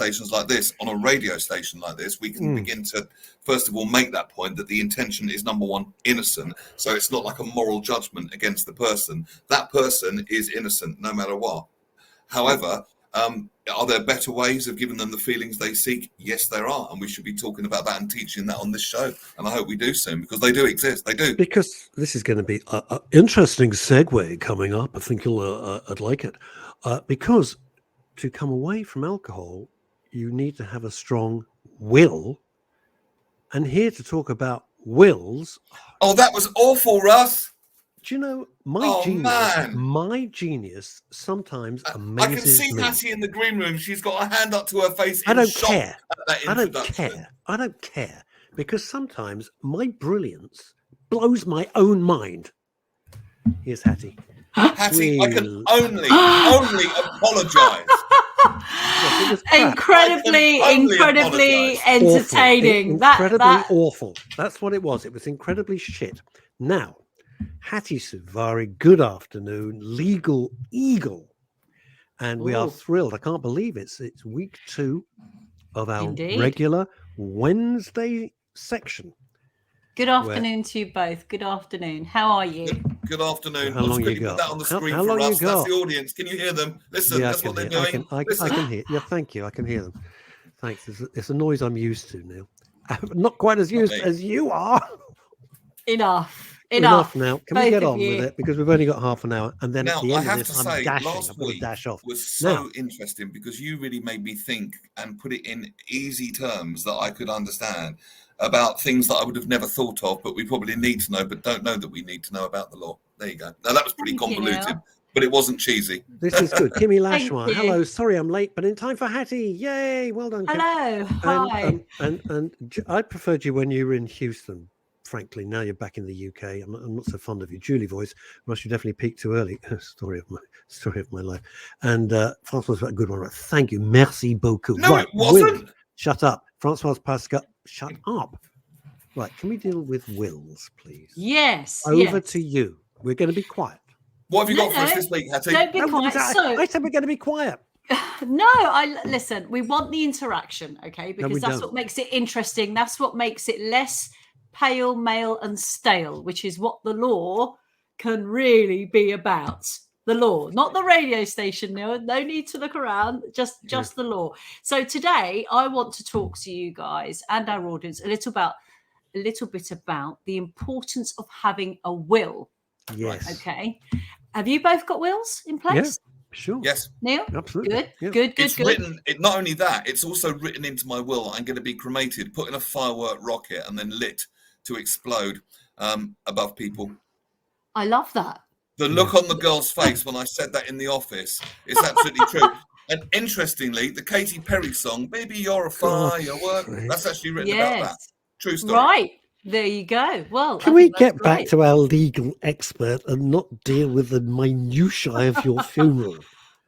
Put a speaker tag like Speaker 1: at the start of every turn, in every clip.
Speaker 1: conversations like this on a radio station like this, we can begin to, first of all, make that point that the intention is, number one, innocent. So it's not like a moral judgment against the person. That person is innocent no matter what. However, are there better ways of giving them the feelings they seek? Yes, there are. And we should be talking about that and teaching that on this show. And I hope we do soon, because they do exist. They do.
Speaker 2: Because this is going to be an interesting segue coming up. I think I'd like it. Because to come away from alcohol, you need to have a strong will. And here to talk about wills.
Speaker 1: Oh, that was awful, Russ.
Speaker 2: Do you know, my genius sometimes amazes
Speaker 1: me. I can see Hattie in the green room. She's got her hand up to her face.
Speaker 2: I don't care. I don't care. Because sometimes my brilliance blows my own mind. Here's Hattie.
Speaker 1: Hattie, I can only apologise.
Speaker 2: Yes,
Speaker 3: incredibly entertaining.
Speaker 2: Incredibly awful. That's what it was. It was incredibly shit. Now, Hatti Suvari, good afternoon, Legal Eagle. And we are thrilled. I can't believe it's week 2 of our regular Wednesday section.
Speaker 3: Good afternoon to you both. Good afternoon. How are you?
Speaker 1: Good afternoon.
Speaker 2: How long you got?
Speaker 1: Put that on the screen for us. That's the audience. Can you hear them? Listen, that's what they're doing.
Speaker 2: I can hear. Yeah, thank you. I can hear them. Thanks. It's a noise I'm used to, Neil. Not quite as used as you are.
Speaker 3: Enough
Speaker 2: now. Can we get on with it? Because we've only got half an hour. And then
Speaker 1: now,
Speaker 2: at the end
Speaker 1: I have
Speaker 2: of this,
Speaker 1: to say,
Speaker 2: last week dash off.
Speaker 1: Was so interesting because you really made me think and put it in easy terms that I could understand about things that I would have never thought of, but we probably need to know, but don't know that we need to know about the law. There you go. Now, that was pretty convoluted, but it wasn't cheesy.
Speaker 2: This is good. Kimmy Lashmar, hello. Sorry I'm late, but in time for Hattie. Yay. Well done, Kim.
Speaker 3: Hello. Hi.
Speaker 2: And I preferred you when you were in Houston. Frankly, now you're back in the UK. I'm not so fond of your Julie voice. Must you definitely peaked too early. story of my life. And Francois, a good one. Right? Thank you. Merci beaucoup.
Speaker 1: No, it wasn't.
Speaker 2: Shut up. Francois Pascal, shut up. Right, can we deal with wills, please?
Speaker 3: Yes.
Speaker 2: Over to you. We're going to be quiet.
Speaker 1: What have you got for us this week, Hattie?
Speaker 3: Don't be quiet.
Speaker 2: I said we're going to be quiet.
Speaker 3: No, listen, we want the interaction, okay? Because that's what makes it interesting. That's what makes it less pale, male, and stale, which is what the law can really be about. The law, not the radio station. No need to look around. Just the law. So today, I want to talk to you guys and our audience a little bit about the importance of having a will.
Speaker 2: Yes.
Speaker 3: Okay. Have you both got wills in place?
Speaker 2: Yeah, sure.
Speaker 1: Yes.
Speaker 3: Neil?
Speaker 2: Absolutely.
Speaker 3: Good.
Speaker 2: Yeah.
Speaker 3: Good.
Speaker 1: Written. Not only that, it's also written into my will. I'm going to be cremated, put in a firework rocket, and then lit to explode above people.
Speaker 3: I love that.
Speaker 1: The look on the girl's face when I said that in the office is absolutely true. And interestingly, the Katy Perry song, Baby You're a Firework, that's actually written about that. True story.
Speaker 3: Right. There you go. Well,
Speaker 2: can we get back to our legal expert and not deal with the minutiae of your funeral?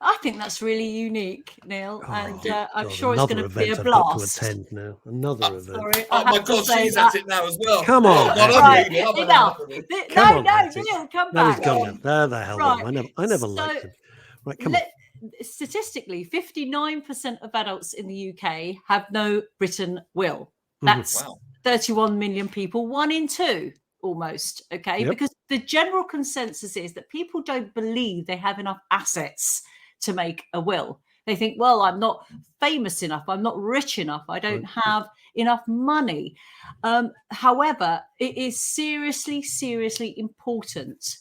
Speaker 3: I think that's really unique, Neil, and I'm sure it's going to be a blast.
Speaker 2: Got to attend now. Another event.
Speaker 3: Sorry,
Speaker 1: oh my God, she's at it now as well.
Speaker 2: Come on,
Speaker 3: enough. Neil, come back.
Speaker 2: No, he's gone. There the hell. Right. I never liked him. Right, come on.
Speaker 3: Statistically, 59% of adults in the UK have no written will. That's 31 million people, 1 in 2 almost. Okay, because the general consensus is that people don't believe they have enough assets to make a will. They think, well, I'm not famous enough, I'm not rich enough, I don't have enough money. However, it is seriously important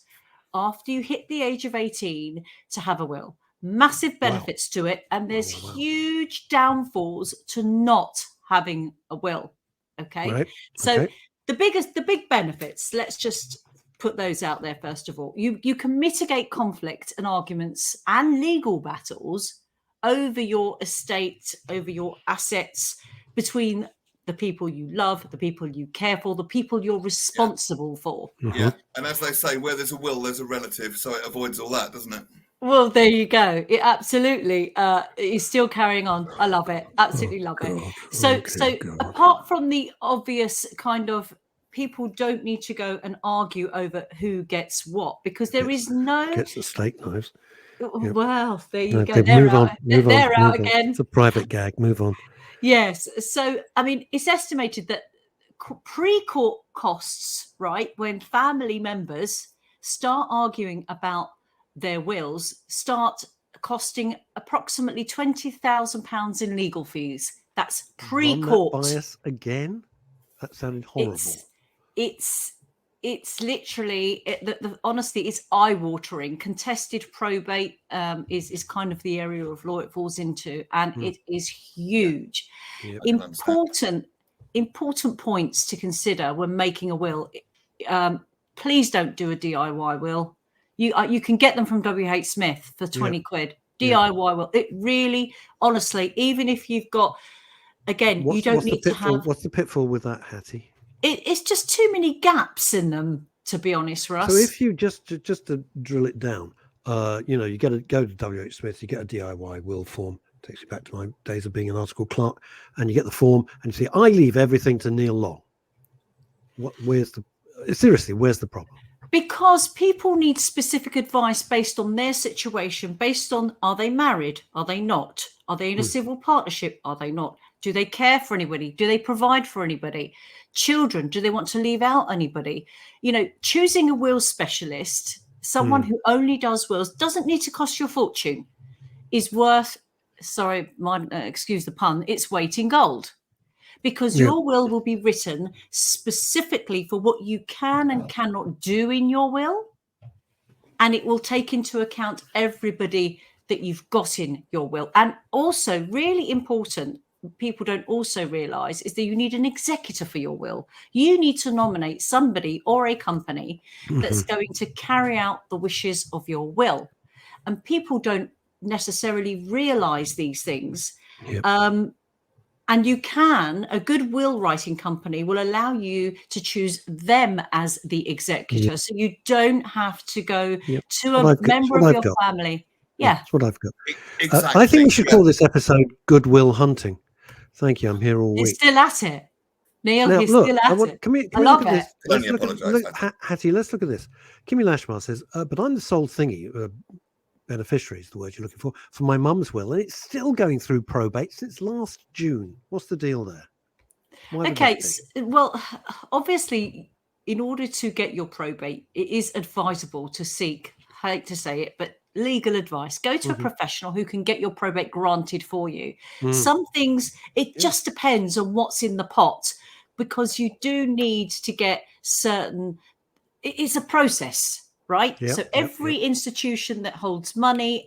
Speaker 3: after you hit the age of 18 to have a will. Massive benefits to it, and there's huge downfalls to not having a will. Okay, so the big benefits, let's just put those out there first of all. You can mitigate conflict and arguments and legal battles over your estate, over your assets, between the people you love, the people you care for, the people you're responsible for.
Speaker 1: Yeah, and as they say, where there's a will, there's a relative, so it avoids all that, doesn't it?
Speaker 3: Well, there you go. It absolutely is still carrying on. I love it. Absolutely love it. So apart from the obvious kind of, people don't need to go and argue over who gets what, because there is no...
Speaker 2: Gets the steak knives.
Speaker 3: Well, there you go.
Speaker 2: Okay,
Speaker 3: They're
Speaker 2: move on.
Speaker 3: out.
Speaker 2: Move on.
Speaker 3: They're out
Speaker 2: Move on.
Speaker 3: again.
Speaker 2: It's a private gag. Move on.
Speaker 3: Yes. So, I mean, it's estimated that pre-court costs, right, when family members start arguing about their wills, start costing approximately £20,000 in legal fees. That's pre-court.
Speaker 2: Run that by us again? That sounded horrible.
Speaker 3: It's literally honestly, it's eye-watering. Contested probate is kind of the area of law it falls into, and it is huge.
Speaker 2: Yep.
Speaker 3: Important points to consider when making a will. Please don't do a DIY will. You can get them from WH Smith for 20 quid. DIY will. It really, honestly, even if you've got, again, you don't need to have.
Speaker 2: What's the pitfall with that, Hattie?
Speaker 3: It's just too many gaps in them, to be honest, Russ.
Speaker 2: So if you just to drill it down, you get to go to WH Smith, you get a DIY will form. Takes you back to my days of being an article clerk, and you get the form, and you say, "I leave everything to Neil Long." Where's the problem?
Speaker 3: Because people need specific advice based on their situation, based on, are they married? Are they not? Are they in a civil partnership? Are they not? Do they care for anybody? Do they provide for anybody? Children, do they want to leave out anybody? Choosing a will specialist, someone who only does wills, doesn't need to cost you a fortune, is worth, excuse the pun, its weight in gold. Because your will be written specifically for what you can and cannot do in your will. And it will take into account everybody that you've got in your will. And also, really important, people don't also realise, is that you need an executor for your will. You need to nominate somebody or a company that's going to carry out the wishes of your will. And people don't necessarily realise these things. Yep. And a good will writing company will allow you to choose them as the executor. Yep. So you don't have to go to a member of your family. Yeah.
Speaker 2: That's what I've got.
Speaker 1: Exactly.
Speaker 2: I think we should call this episode Good Will Hunting. Thank you. I'm here all week.
Speaker 3: He's still at it. Neil,
Speaker 2: now,
Speaker 3: he's
Speaker 2: look,
Speaker 3: still at it.
Speaker 2: Can we look at this? Hattie, let's look at this. Kimmy Lashmar says, but I'm the sole thingy, beneficiary is the word you're looking for my mum's will, and it's still going through probate since last June. What's the deal there?
Speaker 3: Okay, well, obviously, in order to get your probate, it is advisable to seek, I hate to say it, but legal advice. Go to a professional who can get your probate granted for you. Some things, it just depends on what's in the pot, because you do need to get certain, it's a process, right? So every institution that holds money,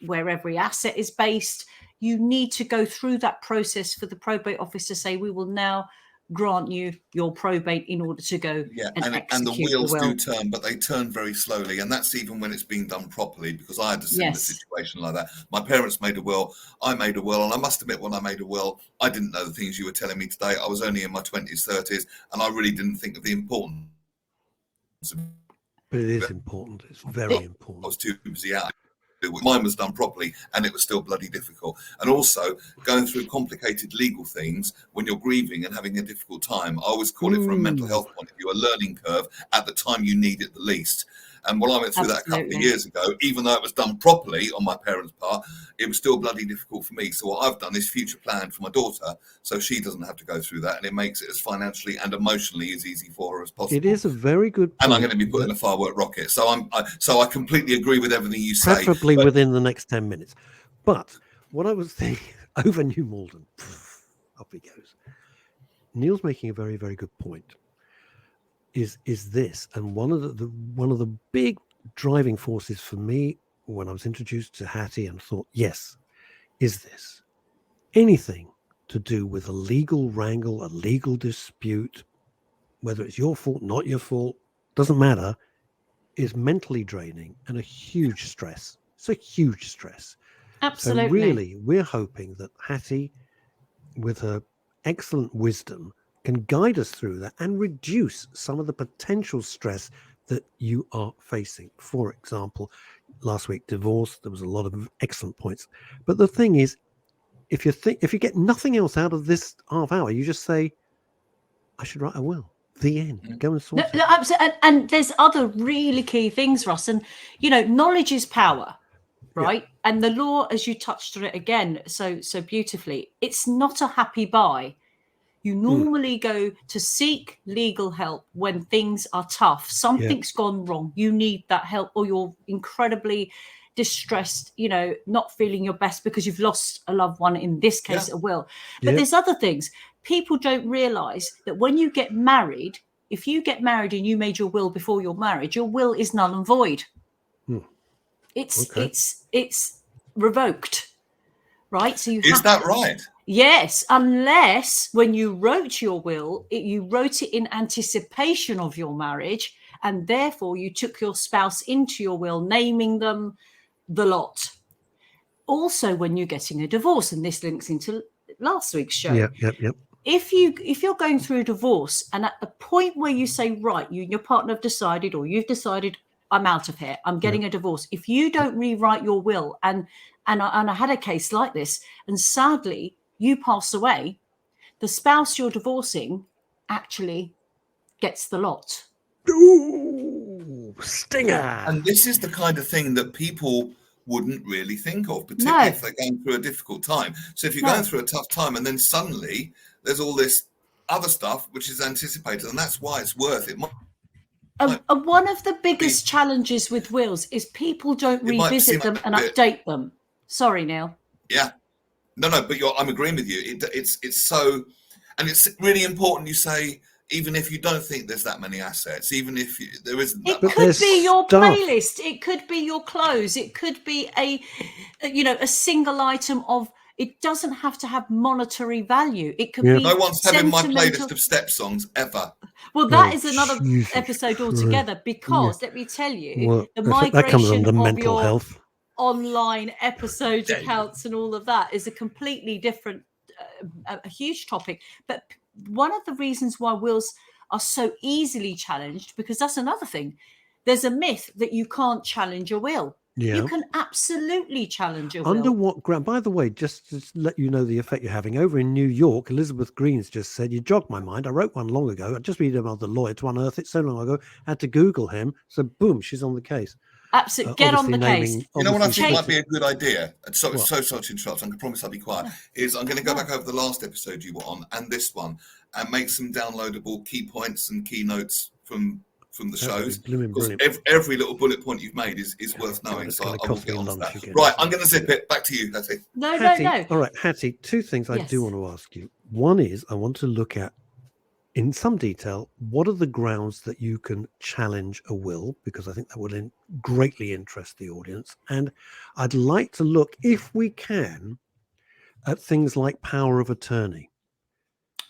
Speaker 3: where every asset is based, you need to go through that process for the probate office to say, we will now grant you your probate in order to go and execute
Speaker 1: the wills
Speaker 3: the will.
Speaker 1: do turn, but they turn very slowly, and that's even when it's being done properly, because I had a similar situation like that. My parents made a will, I made a will, and I must admit, when I made a will, I didn't know the things you were telling me today. I was only in my 20s, 30s, and I really didn't think of the importance.
Speaker 2: But it is important. It's very important.
Speaker 1: I was too busy out. Mine was done properly, and it was still bloody difficult. And also, going through complicated legal things when you're grieving and having a difficult time, I always call it, from a mental health point of view, a learning curve at the time you need it the least. And when I went through that a couple of years ago, even though it was done properly on my parents' part, it was still bloody difficult for me. So what I've done is future planned for my daughter, so she doesn't have to go through that, and it makes it as financially and emotionally as easy for her as possible.
Speaker 2: It is a very good point.
Speaker 1: And I'm going to be putting a firework rocket. So I completely agree with everything you say.
Speaker 2: Preferably within the next 10 minutes. But what I was thinking, over New Malden, up he goes. Neil's making a very, very good point. Is this, and one of the big driving forces for me when I was introduced to Hattie and thought, yes, is this anything to do with a legal wrangle, a legal dispute, whether it's your fault, not your fault, doesn't matter, is mentally draining and a huge stress. It's a huge stress.
Speaker 3: Absolutely.
Speaker 2: So really, we're hoping that Hattie, with her excellent wisdom, can guide us through that and reduce some of the potential stress that you are facing. For example, last week, divorce, there was a lot of excellent points. But the thing is, if you get nothing else out of this half hour, you just say, I should write a will. The end. Go and sort it.
Speaker 3: Absolutely. And there's other really key things, Ross. And, knowledge is power. right? And the law, as you touched on it again so beautifully, it's not a happy buy. You normally go to seek legal help when things are tough. Something's gone wrong. You need that help, or you're incredibly distressed, not feeling your best because you've lost a loved one, in this case, a will. But there's other things. People don't realize that when you get married, if you get married and you made your will before you're married, your will is null and void. It's revoked, right? So
Speaker 1: is that right?
Speaker 3: Yes, unless when you wrote your will, you wrote it in anticipation of your marriage, and therefore you took your spouse into your will, naming them the lot. Also, when you're getting a divorce, and this links into last week's show.
Speaker 2: Yep.
Speaker 3: If you're going through a divorce, and at the point where you say, right, you and your partner have decided, or you've decided, I'm out of here, I'm getting a divorce. If you don't rewrite your will, and I had a case like this, and sadly, you pass away, the spouse you're divorcing actually gets the lot.
Speaker 2: Ooh, stinger.
Speaker 1: And this is the kind of thing that people wouldn't really think of, particularly if they're going through a difficult time. So if you're going through a tough time and then suddenly there's all this other stuff which is anticipated, and that's why it's worth it.
Speaker 3: One of the biggest challenges with wills is people don't revisit them and update them. Sorry, Neil.
Speaker 1: Yeah. No, but I'm agreeing with you. It's so, and it's really important you say, even if you don't think there's that many assets, even if there isn't.
Speaker 3: It could be your playlist. It could be your clothes. It could be a single item of. It doesn't have to have monetary value. It could be.
Speaker 1: No one's having my playlist of step songs ever.
Speaker 3: Well, that is another episode altogether, because let me tell you, the migration that comes under mental health. Online episode accounts and all of that is a completely different, a huge topic. But one of the reasons why wills are so easily challenged, because that's another thing. There's a myth that you can't challenge a will. Yeah. You can absolutely challenge a will.
Speaker 2: Under what ground? By the way, just to let you know the effect you're having over in New York, Elizabeth Green's just said, you jogged my mind. I wrote one long ago. I just read about the lawyer to unearth it so long ago. I had to Google him. So boom, she's on the case.
Speaker 3: Absolutely. Get on the case.
Speaker 1: You know what I think might be a good idea? So sorry to interrupt. I can promise I'll be quiet. Is I'm going to go back over the last episode you were on and this one and make some downloadable key points and keynotes from the shows. Because every little bullet point you've made is worth knowing. So I will get on to that. Again. Right, I'm going to zip it. Back to you, Hattie.
Speaker 3: No.
Speaker 2: All right, Hattie, two things I do want to ask you. One is I want to look at, in some detail, what are the grounds that you can challenge a will? Because I think that will greatly interest the audience. And I'd like to look, if we can, at things like power of attorney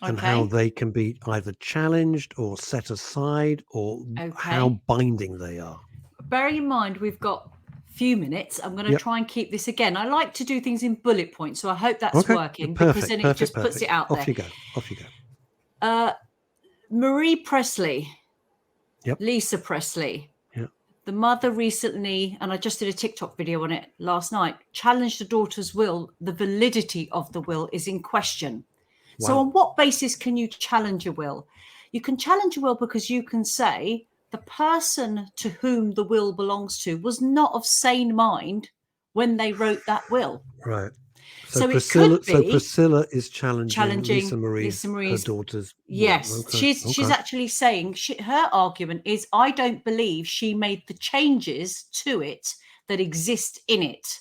Speaker 2: and how they can be either challenged or set aside, or how binding they are.
Speaker 3: Bearing in mind, we've got a few minutes. I'm going to try and keep this again. I like to do things in bullet points, so I hope that's working. Because then it just puts it out there.
Speaker 2: Off you go.
Speaker 3: Marie Presley, Lisa Presley, the mother recently, and I just did a TikTok video on it last night, challenged the daughter's will. The validity of the will is in question. Wow. So on what basis can you challenge a will? You can challenge a will because you can say the person to whom the will belongs to was not of sane mind when they wrote that will.
Speaker 2: Right. So Priscilla is challenging Lisa Marie's her daughter's.
Speaker 3: Yes, she's actually saying her argument is, I don't believe she made the changes to it that exist in it.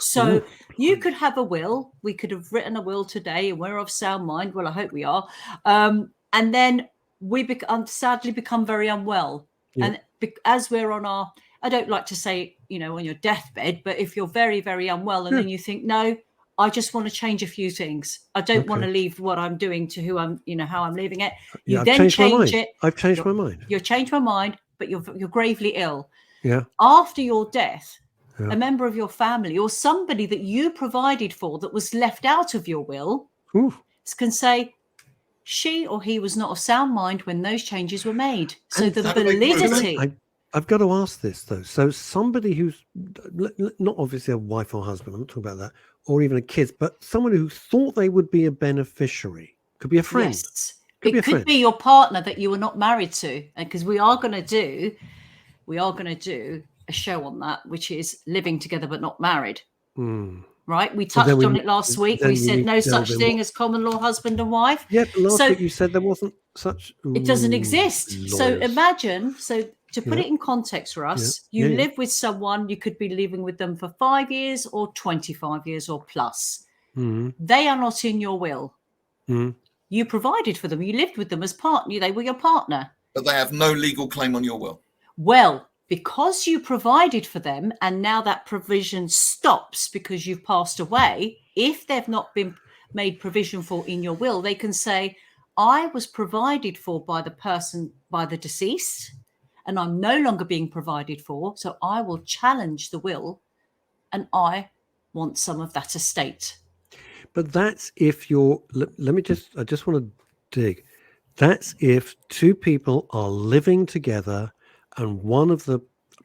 Speaker 3: So you could have a will. We could have written a will today, and we're of sound mind. Well, I hope we are. And then we sadly become very unwell. Yeah. And as we're on our, I don't like to say, on your deathbed, but if you're very, very unwell and then you think, no, I just want to change a few things. I don't want to leave what I'm doing to who I'm, how I'm leaving it. You then change it.
Speaker 2: I've changed my mind.
Speaker 3: You've changed my mind, but you're gravely ill.
Speaker 2: Yeah.
Speaker 3: After your death, a member of your family or somebody that you provided for that was left out of your will can say, she or he was not of sound mind when those changes were made. So the validity.
Speaker 2: I've got to ask this, though. So somebody who's not obviously a wife or husband, I'm not talking about that, or even a kid, but someone who thought they would be a beneficiary, could be a friend.
Speaker 3: Yes. It could be your partner that you were not married to. Because we are going to do a show on that, which is living together but not married.
Speaker 2: Mm.
Speaker 3: Right? We touched on it last week. We said no such thing as common law husband and wife.
Speaker 2: Yeah, but last week you said there wasn't such.
Speaker 3: It doesn't exist.
Speaker 2: Lawyers.
Speaker 3: So imagine, to put it in context for us, you live with someone, you could be living with them for 5 years or 25 years or plus.
Speaker 2: Mm-hmm.
Speaker 3: They are not in your will.
Speaker 2: Mm-hmm.
Speaker 3: You provided for them. You lived with them as partner. They were your partner.
Speaker 1: But they have no legal claim on your will.
Speaker 3: Well, because you provided for them and now that provision stops because you've passed away, if they've not been made provision for in your will, they can say, I was provided for by the deceased, and I'm no longer being provided for, so I will challenge the will and I want some of that estate.
Speaker 2: But that's if you're, I just want to dig. That's if two people are living together and one of the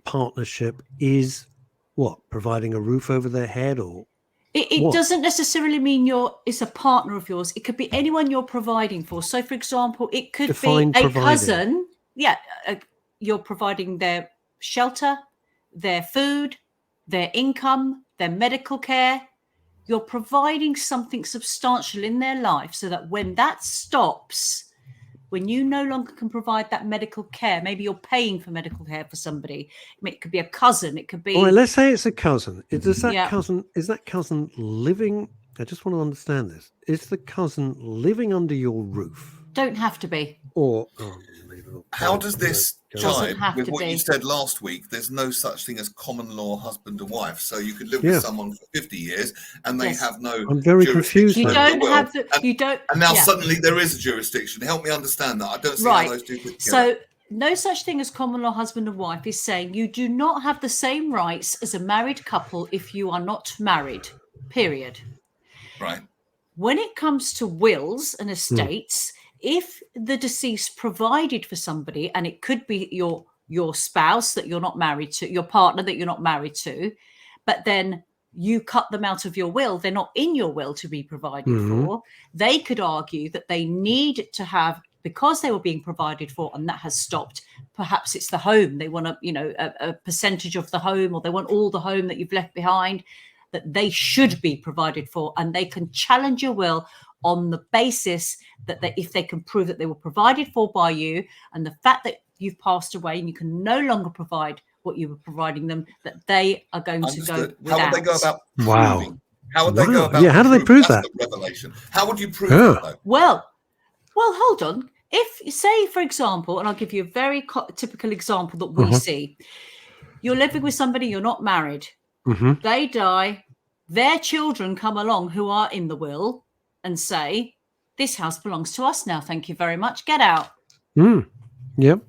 Speaker 2: partnership is what, providing a roof over their head, or
Speaker 3: it doesn't necessarily mean it's a partner of yours. It could be anyone you're providing for. So, for example, it could be a cousin. Yeah, you're providing their shelter, their food, their income, their medical care. You're providing something substantial in their life so that when that stops, when you no longer can provide that medical care, maybe you're paying for medical care for somebody. It could be a cousin. It could be.
Speaker 2: All right, let's say it's a cousin. Is that cousin living? I just want to understand this. Is the cousin living under your roof?
Speaker 3: Don't have to be.
Speaker 2: Or
Speaker 1: how does this jibe with what you said last week? There's no such thing as common law husband and wife. So you could live with someone for 50 years and they have no.
Speaker 2: I'm very confused.
Speaker 3: You don't have the. You don't.
Speaker 1: And now suddenly there is a jurisdiction. Help me understand that. I don't see how those two fit together.
Speaker 3: So no such thing as common law husband and wife is saying you do not have the same rights as a married couple if you are not married. Period.
Speaker 1: Right.
Speaker 3: When it comes to wills and estates. If the deceased provided for somebody, and it could be your spouse that you're not married to, your partner that you're not married to, but then you cut them out of your will, they're not in your will to be provided for, they could argue that they need to have, because they were being provided for and that has stopped, perhaps it's the home, they want a percentage of the home, or they want all the home that you've left behind, that they should be provided for, and they can challenge your will on the basis that if they can prove that they were provided for by you, and the fact that you've passed away and you can no longer provide what you were providing them, that they are going to go without.
Speaker 1: How would they go about proving?
Speaker 2: Wow.
Speaker 1: How would they go about
Speaker 2: how do they prove that?
Speaker 1: The revelation. How would you prove that, though?
Speaker 3: Well, hold on. If, say, for example, and I'll give you a very typical example that we see. You're living with somebody, you're not married. They die. Their children come along who are in the will and say, this house belongs to us now. Thank you very much. Get out.
Speaker 2: Yep.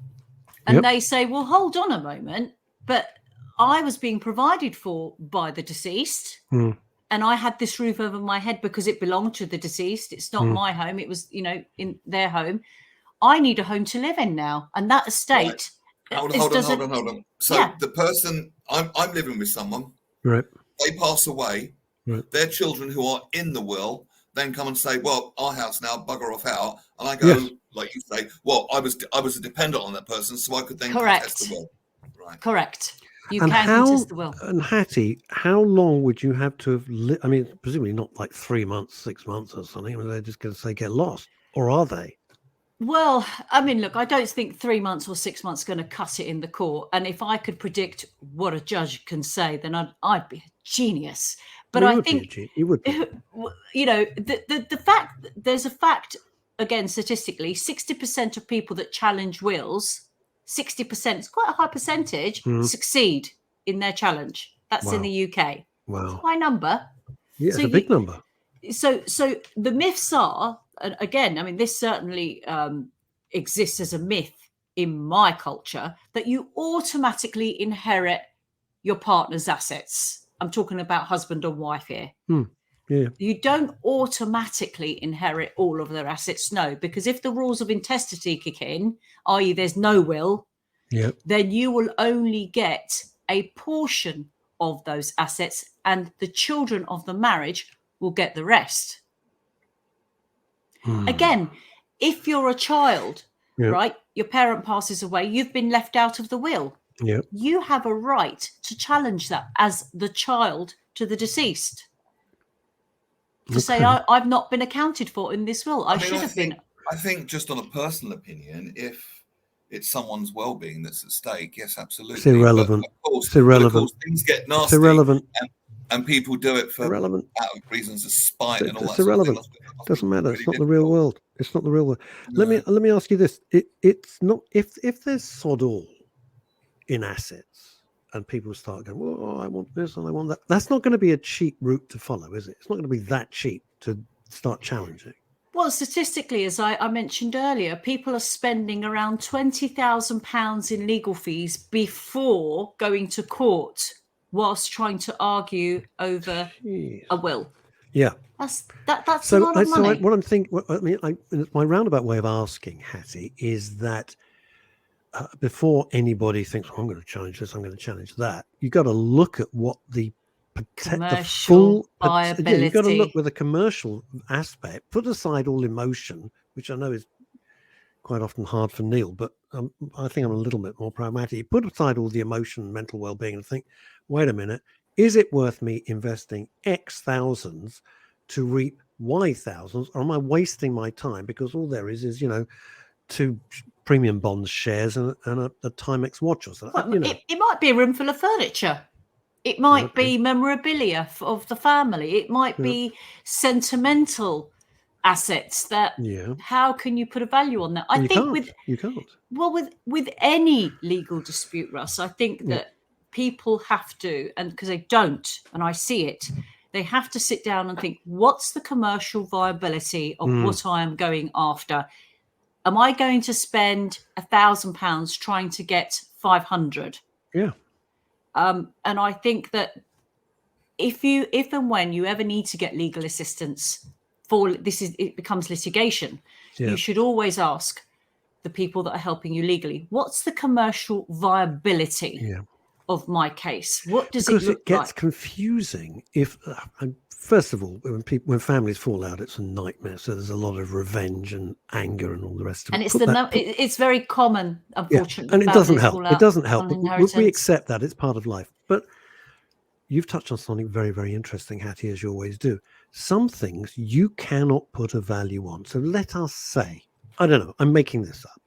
Speaker 3: And they say, well, hold on a moment. But I was being provided for by the deceased. And I had this roof over my head because it belonged to the deceased. It's not my home. It was, in their home. I need a home to live in now. And that estate.
Speaker 1: Right. Hold on. So the person, I'm living with someone.
Speaker 2: Right.
Speaker 1: They pass away.
Speaker 2: Right.
Speaker 1: Their children who are in the will then come and say, well, our house now, bugger off out. And I go, like you say, well, I was a dependent on that person, so I could then contest the will. Right.
Speaker 3: Correct. You can contest the will.
Speaker 2: And Hattie, how long would you have to have I mean, presumably not like 3 months, 6 months or something. I mean, they're just going to say get lost. Or are they?
Speaker 3: Well, I mean, look, I don't think 3 months or 6 months going to cut it in the court. And if I could predict what a judge can say, then I'd be a genius. But I think
Speaker 2: you would be.
Speaker 3: The fact, there's a fact, again, statistically, 60% of people that challenge wills, 60%, it's quite a high percentage, succeed in their challenge. That's in the UK.
Speaker 2: Wow.
Speaker 3: It's a high number.
Speaker 2: Yeah, it's a big number.
Speaker 3: So the myths are, again, I mean, this certainly exists as a myth in my culture, that you automatically inherit your partner's assets. I'm talking about husband and wife here.
Speaker 2: Yeah.
Speaker 3: You don't automatically inherit all of their assets, no, because if the rules of intestacy kick in, i.e. there's no will, then you will only get a portion of those assets and the children of the marriage will get the rest. Again, if you're a child, right, your parent passes away, you've been left out of the will. you have a right to challenge that as the child to the deceased. To say, I've not been accounted for in this will. I should have been.
Speaker 1: I think just on a personal opinion, if it's someone's well-being that's at stake, yes, absolutely.
Speaker 2: It's irrelevant.
Speaker 1: It's irrelevant. Of course, things get nasty.
Speaker 2: It's irrelevant.
Speaker 1: And people do it for
Speaker 2: irrelevant.
Speaker 1: Out of reasons of spite and all that.
Speaker 2: It's irrelevant. It doesn't matter. Really, it's not the real world. It's not the real world. No. Let me ask you this. It's not if there's sod all in assets and people start going, well, I want this and I want that. That's not going to be a cheap route to follow, is it? It's not going to be that cheap to start challenging.
Speaker 3: Well, statistically, as I mentioned earlier, people are spending around £20,000 in legal fees before going to court whilst trying to argue over a will.
Speaker 2: Yeah.
Speaker 3: That's a lot of money.
Speaker 2: So what I'm thinking, my roundabout way of asking, Hattie, is that before anybody thinks, I'm going to challenge this, I'm going to challenge that, you've got to look at what the
Speaker 3: commercial viability.
Speaker 2: You've got to look with a commercial aspect, put aside all emotion, which I know is quite often hard for Neil, but I think I'm a little bit more pragmatic. Put aside all the emotion and mental well-being and think, wait a minute, is it worth me investing X thousands to reap Y thousands, or am I wasting my time because all there is 2 premium bonds shares and a Timex watch or something?
Speaker 3: It might be a room full of furniture. It might be memorabilia of the family. It might be sentimental assets that. Yeah. How can you put a value on that?
Speaker 2: You can't.
Speaker 3: Well, with any legal dispute, Russ, I think that people have to, and because they don't, and I see it, they have to sit down and think, what's the commercial viability of what I am going after? Am I going to spend £1,000 trying to get 500?
Speaker 2: Yeah.
Speaker 3: And I think that if and when you ever need to get legal assistance it becomes litigation, you should always ask the people that are helping you legally, what's the commercial viability of my case? What does it look like?
Speaker 2: Because it gets confusing if, first of all, when families fall out, it's a nightmare. So there's a lot of revenge and anger and all the rest of
Speaker 3: it.
Speaker 2: And
Speaker 3: it's very common, unfortunately.
Speaker 2: And it doesn't help. It doesn't help. We accept that. It's part of life. But you've touched on something very, very interesting, Hattie, as you always do. Some things you cannot put a value on. So let us say, I don't know, I'm making this up.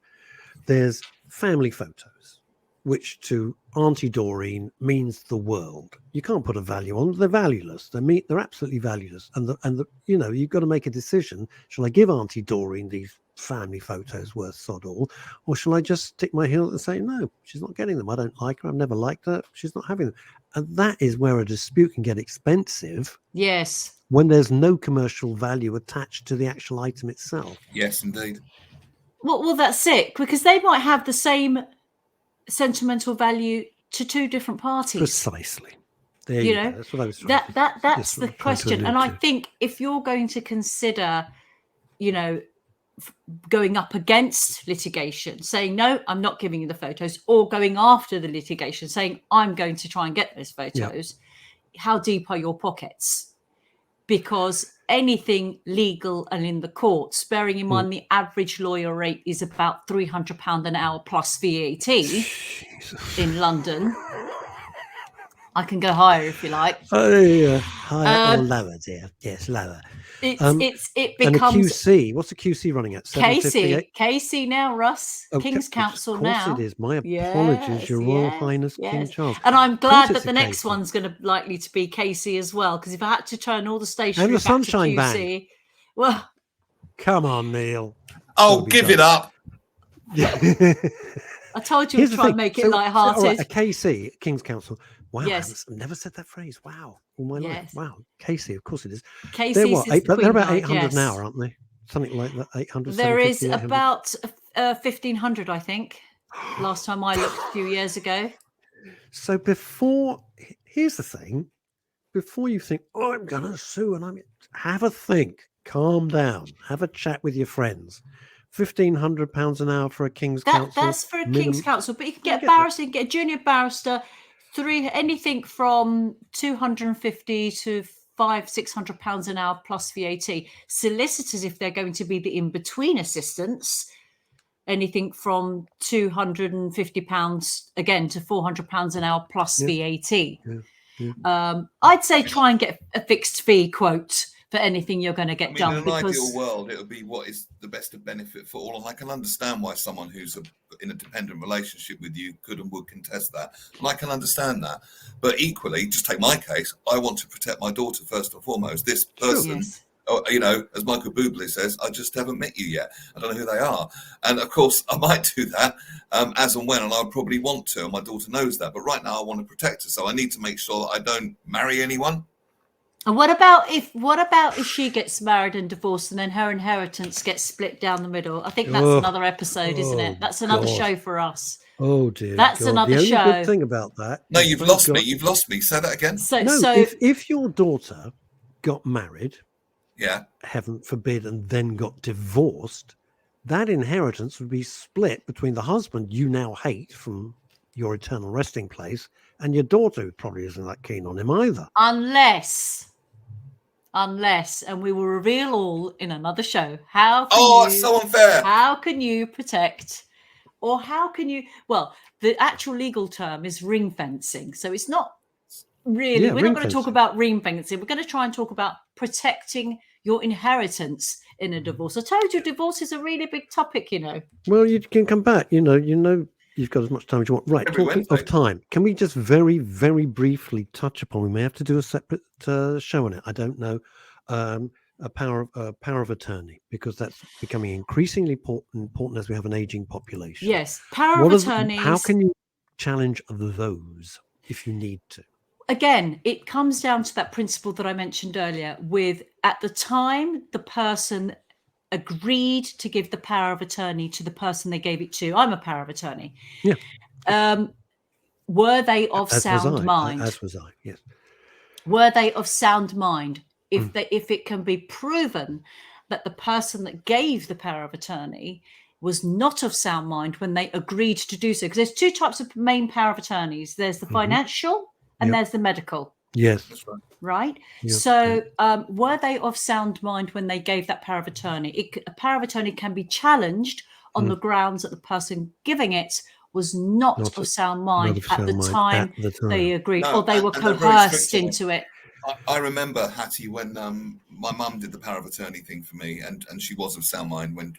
Speaker 2: There's family photos, which to Auntie Doreen means the world. You can't put a value on. They're valueless. They're absolutely valueless. And you've got to make a decision. Shall I give Auntie Doreen these family photos worth sod all, or shall I just stick my heel and say, no, she's not getting them. I don't like her. I've never liked her. She's not having them. And that is where a dispute can get expensive.
Speaker 3: Yes.
Speaker 2: When there's no commercial value attached to the actual item itself.
Speaker 1: Yes, indeed.
Speaker 3: Well, that's it, because they might have the same sentimental value to 2 different parties.
Speaker 2: Precisely. There you go. That's what I was trying
Speaker 3: that's the question. And I think if you're going to consider, going up against litigation, saying, no, I'm not giving you the photos, or going after the litigation, saying, I'm going to try and get those photos, how deep are your pockets? Because anything legal and in the courts, bearing in mind the average lawyer rate is about £300 an hour plus VAT in London. I can go higher if you like.
Speaker 2: Oh, yeah. Higher or lower, dear? Yes, lower.
Speaker 3: It becomes...
Speaker 2: And a QC, what's the QC running at?
Speaker 3: KC now, Russ. King's Counsel now.
Speaker 2: Of course it is. My apologies, Your Royal Highness King Charles.
Speaker 3: And I'm glad that the next one's going to likely to be KC as well, because if I had to turn all the stationery back to QC... Bang. Well...
Speaker 2: Come on, Neil.
Speaker 1: Oh, give it up.
Speaker 3: I told you I'd try and make it light-hearted.
Speaker 2: A KC, King's Counsel. Wow,
Speaker 3: yes.
Speaker 2: I've never said that phrase. Wow. All my life. Wow. Casey, of course it is.
Speaker 3: They're
Speaker 2: about 800 now, aren't they? Something like that, 800.
Speaker 3: There is about 1,500, I think. Last time I looked a few years ago.
Speaker 2: So here's the thing. Before you think, I'm going to sue, have a think. Calm down. Have a chat with your friends. £1,500 an hour for a King's Counsel.
Speaker 3: That's for a King's Counsel, but you can get a barrister, you can get a junior barrister, anything from £250 to £500-600 an hour plus VAT. Solicitors, if they're going to be the in-between assistants, anything from £250 again to £400 an hour plus VAT. I'd say try and get a fixed fee quote for anything you're going to get done.
Speaker 1: In an ideal world, it would be what is the best of benefit for all. And I can understand why someone who's in a dependent relationship with you could and would contest that. And I can understand that. But equally, just take my case, I want to protect my daughter first and foremost. This person, as Michael Bublé says, I just haven't met you yet. I don't know who they are. And of course, I might do that as and when, and I would probably want to. And my daughter knows that. But right now, I want to protect her. So I need to make sure that I don't marry anyone.
Speaker 3: And what about if she gets married and divorced and then her inheritance gets split down the middle? I think that's another episode, isn't it? That's another show for us.
Speaker 2: Oh dear.
Speaker 3: That's another show.
Speaker 2: The only good thing about that.
Speaker 1: No, you've lost me. You've lost me. Say that again.
Speaker 3: So
Speaker 2: if your daughter got married, heaven forbid, and then got divorced, that inheritance would be split between the husband you now hate from your eternal resting place and your daughter, who probably isn't that keen on him either. Unless, and we will reveal all in another show.
Speaker 1: It's so unfair.
Speaker 3: How can you protect, or how can you? Well, the actual legal term is ring fencing. So it's not really. We're not going to talk about ring fencing. We're going to try and talk about protecting your inheritance in a divorce. I told you, divorce is a really big topic.
Speaker 2: Well, you can come back. You've got as much time as you want. Right. Talking of time, can we just very, very briefly touch upon? We may have to do a separate show on it. I don't know. A power of attorney, because that's becoming increasingly important as we have an aging population.
Speaker 3: Yes, power of attorneys.
Speaker 2: How can you challenge those if you need to?
Speaker 3: Again, it comes down to that principle that I mentioned earlier. With at the time the person agreed to give the power of attorney to the person they gave it to. I'm a power of attorney.
Speaker 2: Yeah.
Speaker 3: Were they of sound mind?
Speaker 2: As was I. Yes.
Speaker 3: Were they of sound mind? If it can be proven that the person that gave the power of attorney was not of sound mind when they agreed to do so, because there's two types of main power of attorneys. There's the financial and there's the medical.
Speaker 2: Yes.
Speaker 1: That's right.
Speaker 3: Right.
Speaker 2: Yep.
Speaker 3: So were they of sound mind when they gave that power of attorney? A power of attorney can be challenged on the grounds that the person giving it was not of sound mind at the time they agreed, or they were coerced into it.
Speaker 1: I remember, Hattie, when my mum did the power of attorney thing for me, and she was of sound mind when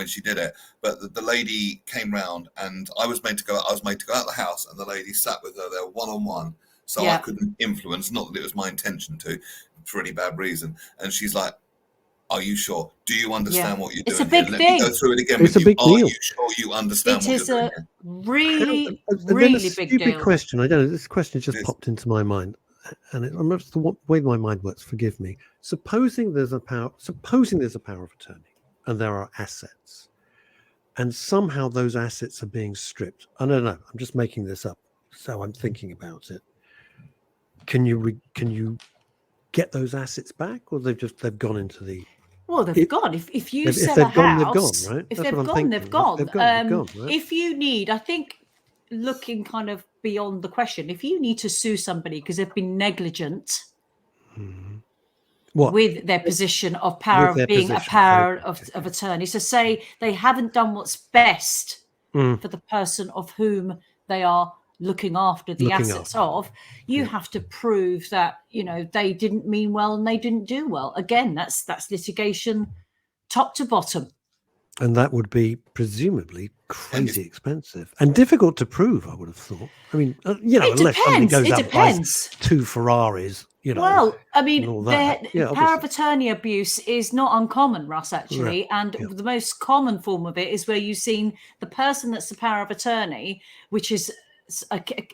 Speaker 1: she did it. But the lady came round, and I was made to go out of the house, and the lady sat with her there one-on-one. So I couldn't influence, not that it was my intention to, for any bad reason. And she's like, "Are you sure? Do you understand what you're doing?
Speaker 3: It's a big
Speaker 1: thing.
Speaker 3: thing.
Speaker 1: Let me go through it again
Speaker 2: It's
Speaker 1: with
Speaker 2: a big
Speaker 1: you.
Speaker 2: deal.
Speaker 1: Are you sure you understand what you're doing?"
Speaker 3: It is a really,
Speaker 2: really
Speaker 3: really big
Speaker 2: stupid
Speaker 3: deal.
Speaker 2: question. I don't know. This question just popped into my mind, and it's the way my mind works. Forgive me. Supposing there's a power of attorney, and there are assets, and somehow those assets are being stripped. I don't know. I'm just making this up, so I'm thinking about it. Can you get those assets back, or they've gone into the?
Speaker 3: Well, they've gone. If you sell a
Speaker 2: gone,
Speaker 3: house,
Speaker 2: they've gone, right?
Speaker 3: If
Speaker 2: That's
Speaker 3: they've
Speaker 2: what I'm
Speaker 3: gone,
Speaker 2: thinking.
Speaker 3: they've gone.
Speaker 2: They've gone, right?
Speaker 3: If you need, I think, looking kind of beyond the question, if you need to sue somebody because they've been negligent with their position of power of being a power of attorney, so say they haven't done what's best for the person of whom they are looking after the assets of, you have to prove that they didn't mean well and they didn't do well. Again, that's litigation top to bottom,
Speaker 2: and that would be presumably crazy expensive and difficult to prove, I would have thought. I mean, unless somebody goes out and buys 2 Ferraris,
Speaker 3: well, I mean,
Speaker 2: power
Speaker 3: of attorney abuse is not uncommon, Russ, actually. And the most common form of it is where you've seen the person that's the power of attorney, which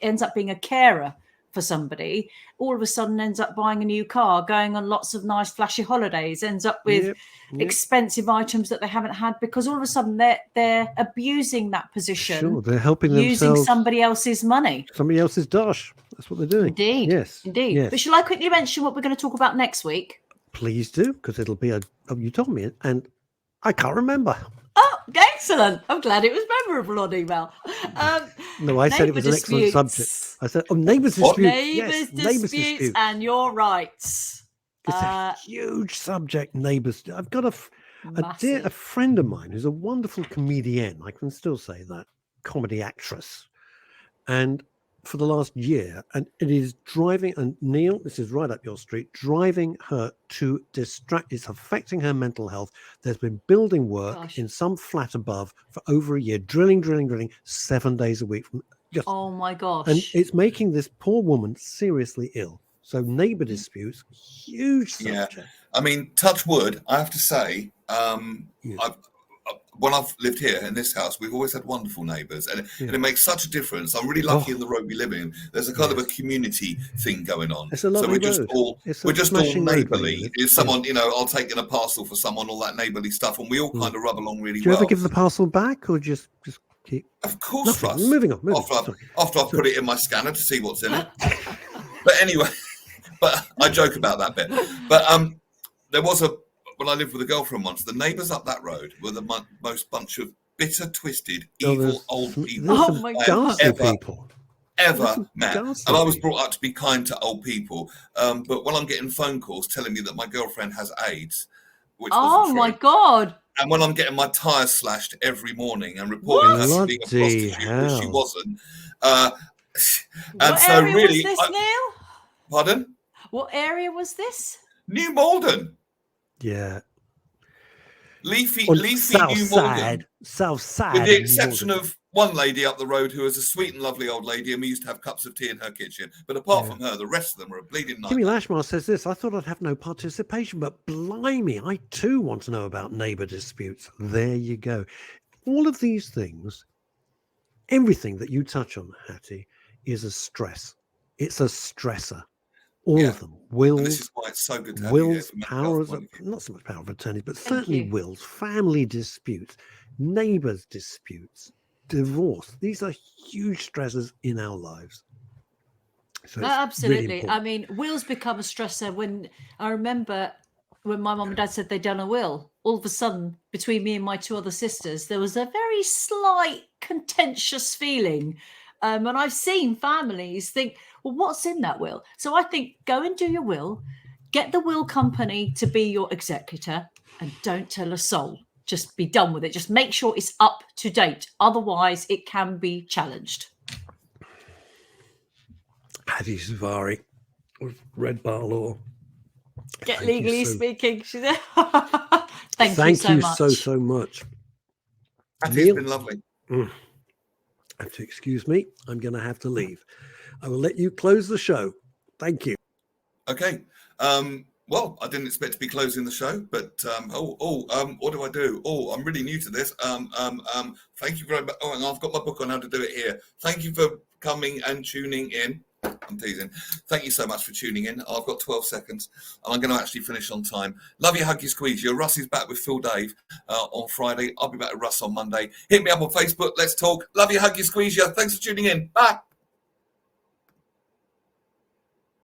Speaker 3: ends up being a carer for somebody, all of a sudden ends up buying a new car, going on lots of nice flashy holidays, ends up with expensive items that they haven't had, because all of a sudden they're abusing that position.
Speaker 2: Sure, they're helping
Speaker 3: using
Speaker 2: themselves,
Speaker 3: somebody else's money,
Speaker 2: somebody else's dosh. That's what they're doing.
Speaker 3: Indeed.
Speaker 2: Yes.
Speaker 3: But shall I quickly mention what we're going to talk about next week?
Speaker 2: Please do, because it'll be you told me, and I can't remember.
Speaker 3: Oh, excellent. I'm glad it was memorable on email.
Speaker 2: No, I said it was an excellent subject. I said, neighbours disputes.
Speaker 3: Neighbours disputes and your rights.
Speaker 2: It's a huge subject, neighbours. I've got
Speaker 3: Massive.
Speaker 2: A friend of mine who's a wonderful comedian, I can still say that, comedy actress, and for the last year, and it is driving, and Neil, this is right up your street, driving her to distract. It's affecting her mental health. There's been building work in some flat above for over a year, drilling 7 days a week.
Speaker 3: Oh my gosh.
Speaker 2: And it's making this poor woman seriously ill. So neighbour disputes, huge subject.
Speaker 1: Yeah. I mean, touch wood, I have to say, when I've lived here in this house, we've always had wonderful neighbours, and it makes such a difference. I'm really lucky in the road we live in. There's a kind of a community thing going on.
Speaker 2: It's a lovely
Speaker 1: so we're just all neighbourly. If someone, I'll take in a parcel for someone, all that neighbourly stuff, and we all kind of rub along really well.
Speaker 2: Do you ever give the parcel back, or just keep?
Speaker 1: Of course, Russ.
Speaker 2: Moving on.
Speaker 1: After I've put it in my scanner to see what's in it. But anyway, I joke about that bit. But there was when I lived with a girlfriend once, the neighbours up that road were the most bunch of bitter, twisted, evil old people ever met. And I was brought up to be kind to old people. But when I'm getting phone calls telling me that my girlfriend has AIDS, which wasn't true,
Speaker 3: my God.
Speaker 1: And when I'm getting my tyres slashed every morning and reporting her being a prostitute, which she wasn't.
Speaker 3: What area was this, Neil?
Speaker 1: Pardon?
Speaker 3: What area was this?
Speaker 1: New Malden.
Speaker 2: Yeah.
Speaker 1: Leafy New Malden.
Speaker 2: South side.
Speaker 1: With the exception of one lady up the road who was a sweet and lovely old lady, and we used to have cups of tea in her kitchen. But apart from her, the rest of them were a bleeding nightmare.
Speaker 2: Jimmy Lashmar says this: I thought I'd have no participation, but blimey, I too want to know about neighbour disputes. There you go. All of these things, everything that you touch on, Hattie, is a stress. It's a stressor. All of them. Wills.
Speaker 1: And this is why it's so good to have
Speaker 2: wills, powers of, not so much power of attorney, but certainly wills, family disputes, neighbours disputes, divorce. These are huge stressors in our lives. So
Speaker 3: absolutely.
Speaker 2: Really,
Speaker 3: I mean, wills become a stressor. When I remember when my mum and dad said they'd done a will, all of a sudden, between me and my two other sisters, there was a very slight contentious feeling. And I've seen families think, well, what's in that will? So I think go and do your will, get the will company to be your executor, and don't tell a soul. Just be done with it. Just make sure it's up to date. Otherwise, it can be challenged.
Speaker 2: Hatti Talking with Red Bar Law.
Speaker 3: Get legally speaking. Thank you
Speaker 2: so much.
Speaker 1: Hattie, it's been lovely.
Speaker 2: Have to excuse me. I'm going to have to leave. I will let you close the show. Thank you.
Speaker 1: Okay. Well, I didn't expect to be closing the show, but what do I do? Oh, I'm really new to this. Thank you very much. Oh, and I've got my book on how to do it here. Thank you for coming and tuning in. I'm teasing. Thank you so much for tuning in. I've got 12 seconds, and I'm going to actually finish on time. Love you, hug you, squeeze you. Russ is back with Phil Dave on Friday. I'll be back with Russ on Monday. Hit me up on Facebook. Let's talk. Love you, hug you, squeeze you. Thanks for tuning in. Bye.